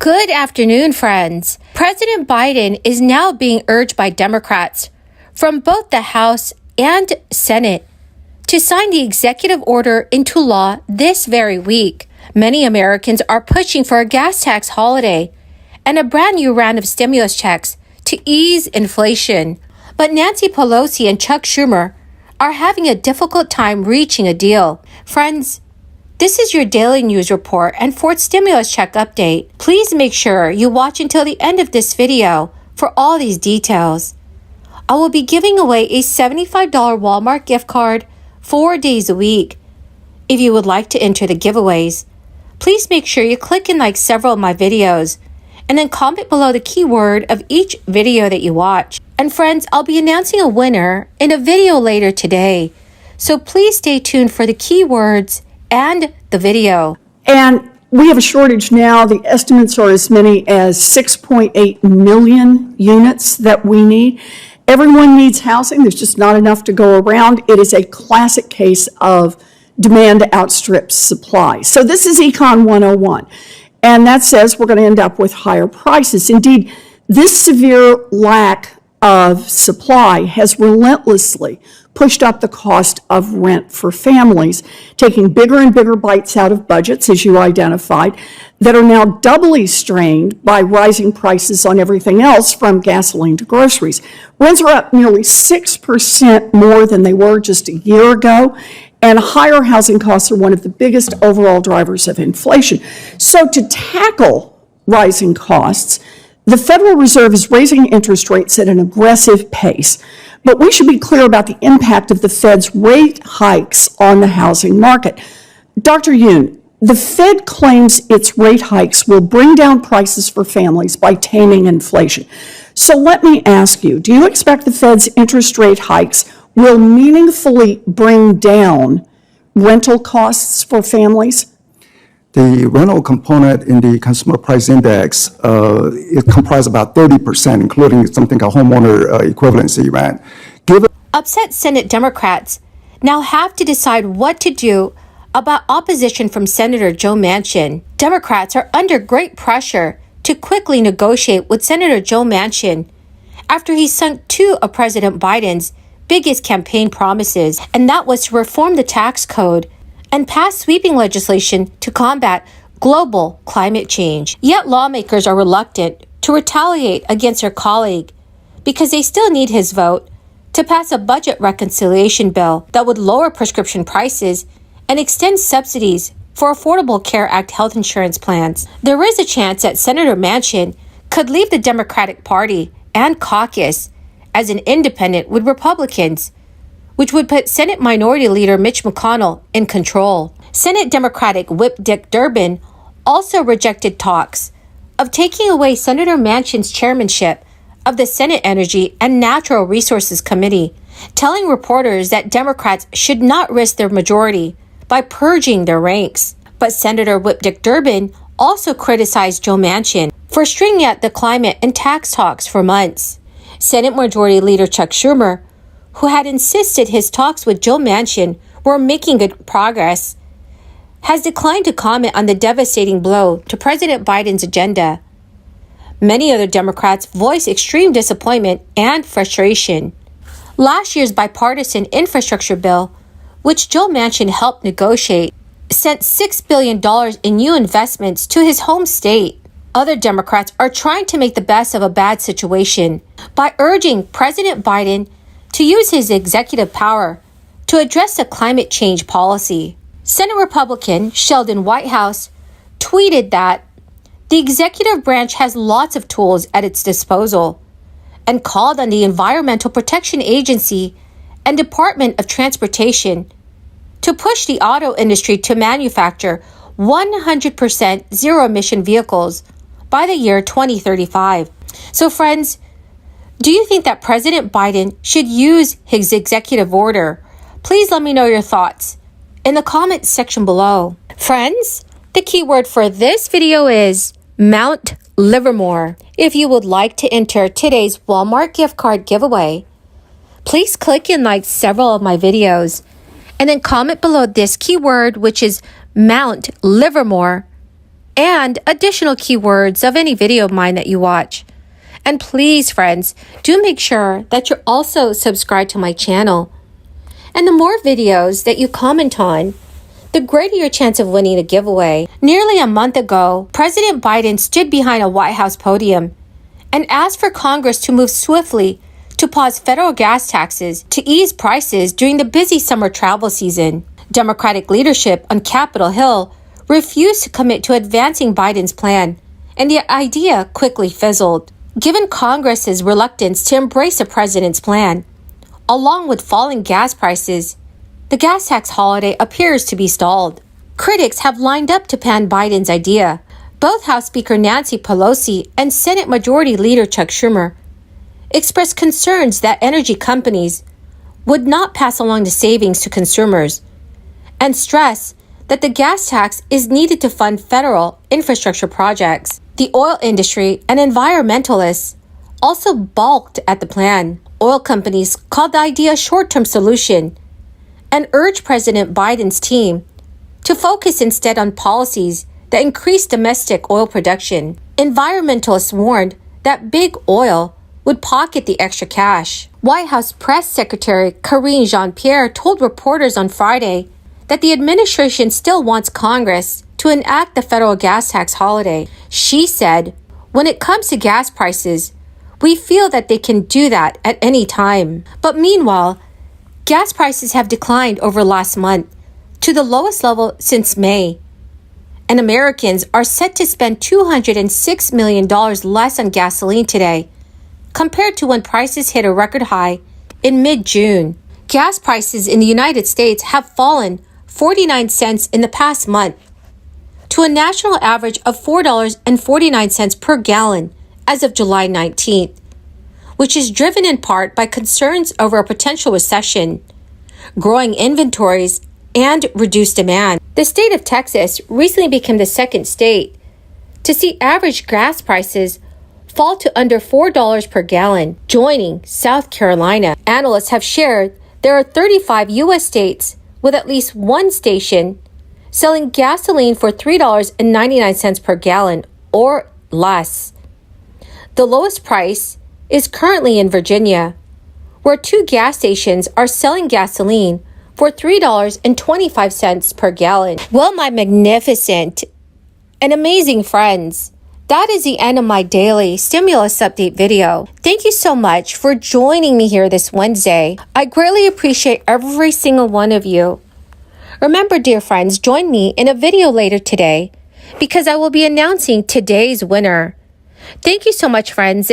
Good afternoon, friends. President Biden is now being urged by Democrats from both the House and Senate to sign the executive order into law this very week. Many Americans are pushing for a gas tax holiday and a brand new round of stimulus checks to ease inflation. But Nancy Pelosi and Chuck Schumer are having a difficult time reaching a deal. Friends, this is your daily news report and fourth stimulus check update. Please make sure you watch until the end of this video for all these details. I will be giving away a $75 Walmart gift card 4 days a week. If you would like to enter the giveaways, please make sure you click and like several of my videos and then comment below the keyword of each video that you watch. And friends, I'll be announcing a winner in a video later today. So please stay tuned for the keywords and the video. And we have a shortage now. The estimates are as many as 6.8 million units that we need. Everyone needs housing. There's just not enough to go around. It is a classic case of demand outstrips supply. So this is Econ 101. And that says we're going to end up with higher prices. Indeed, this severe lack of supply has relentlessly pushed up the cost of rent for families, taking bigger and bigger bites out of budgets, as you identified, that are now doubly strained by rising prices on everything else from gasoline to groceries. Rents are up nearly 6% more than they were just a year ago, and higher housing costs are one of the biggest overall drivers of inflation. So to tackle rising costs, the Federal Reserve is raising interest rates at an aggressive pace, but we should be clear about the impact of the Fed's rate hikes on the housing market. Dr. Yoon, the Fed claims its rate hikes will bring down prices for families by taming inflation. So let me ask you, do you expect the Fed's interest rate hikes will meaningfully bring down rental costs for families? The rental component in the Consumer Price Index, it comprises about 30%, including something called homeowner equivalency rent. Upset Senate Democrats now have to decide what to do about opposition from Senator Joe Manchin. Democrats are under great pressure to quickly negotiate with Senator Joe Manchin after he sunk two of President Biden's biggest campaign promises, and that was to reform the tax code and pass sweeping legislation to combat global climate change. Yet lawmakers are reluctant to retaliate against their colleague because they still need his vote to pass a budget reconciliation bill that would lower prescription prices and extend subsidies for Affordable Care Act health insurance plans. There is a chance that Senator Manchin could leave the Democratic Party and caucus as an independent with Republicans, which would put Senate Minority Leader Mitch McConnell in control. Senate Democratic Whip Dick Durbin also rejected talks of taking away Senator Manchin's chairmanship of the Senate Energy and Natural Resources Committee, telling reporters that Democrats should not risk their majority by purging their ranks. But Senator Whip Dick Durbin also criticized Joe Manchin for stringing out the climate and tax talks for months. Senate Majority Leader Chuck Schumer, who had insisted his talks with Joe Manchin were making good progress, has declined to comment on the devastating blow to President Biden's agenda. Many other Democrats voiced extreme disappointment and frustration. Last year's bipartisan infrastructure bill, which Joe Manchin helped negotiate, sent $6 billion in new investments to his home state. Other Democrats are trying to make the best of a bad situation by urging President Biden to use his executive power to address the climate change policy. Senate Republican Sheldon Whitehouse tweeted that the executive branch has lots of tools at its disposal and called on the Environmental Protection Agency and Department of Transportation to push the auto industry to manufacture 100% zero-emission vehicles by the year 2035. So friends, do you think that President Biden should use his executive order? Please let me know your thoughts in the comments section below. Friends, the keyword for this video is Mount Livermore. If you would like to enter today's Walmart gift card giveaway, please click and like several of my videos and then comment below this keyword, which is Mount Livermore, and additional keywords of any video of mine that you watch. And please, friends, do make sure that you're also subscribed to my channel. And the more videos that you comment on, the greater your chance of winning the giveaway. Nearly a month ago, President Biden stood behind a White House podium and asked for Congress to move swiftly to pause federal gas taxes to ease prices during the busy summer travel season. Democratic leadership on Capitol Hill refused to commit to advancing Biden's plan, and the idea quickly fizzled. Given Congress's reluctance to embrace the president's plan, along with falling gas prices, the gas tax holiday appears to be stalled. Critics have lined up to pan Biden's idea. Both House Speaker Nancy Pelosi and Senate Majority Leader Chuck Schumer expressed concerns that energy companies would not pass along the savings to consumers and stress that the gas tax is needed to fund federal infrastructure projects. The oil industry and environmentalists also balked at the plan. Oil companies called the idea a short-term solution and urged President Biden's team to focus instead on policies that increase domestic oil production. Environmentalists warned that big oil would pocket the extra cash. White House Press Secretary Karine Jean-Pierre told reporters on Friday that the administration still wants Congress to enact the federal gas tax holiday. She said, "When it comes to gas prices, we feel that they can do that at any time." But meanwhile, gas prices have declined over last month to the lowest level since May, and Americans are set to spend $206 million less on gasoline today compared to when prices hit a record high in mid-June. Gas prices in the United States have fallen 49 cents in the past month to a national average of $4.49 per gallon as of July 19th, which is driven in part by concerns over a potential recession, growing inventories, and reduced demand. The state of Texas recently became the second state to see average gas prices fall to under $4 per gallon, joining South Carolina. Analysts have shared there are 35 U.S. states with at least one station selling gasoline for $3.99 per gallon or less. The lowest price is currently in Virginia, where 2 gas stations are selling gasoline for $3.25 per gallon. Well, my magnificent and amazing friends, that is the end of my daily stimulus update video. Thank you so much for joining me here this Wednesday. I greatly appreciate every single one of you. Remember, dear friends, join me in a video later today because I will be announcing today's winner. Thank you so much, friends.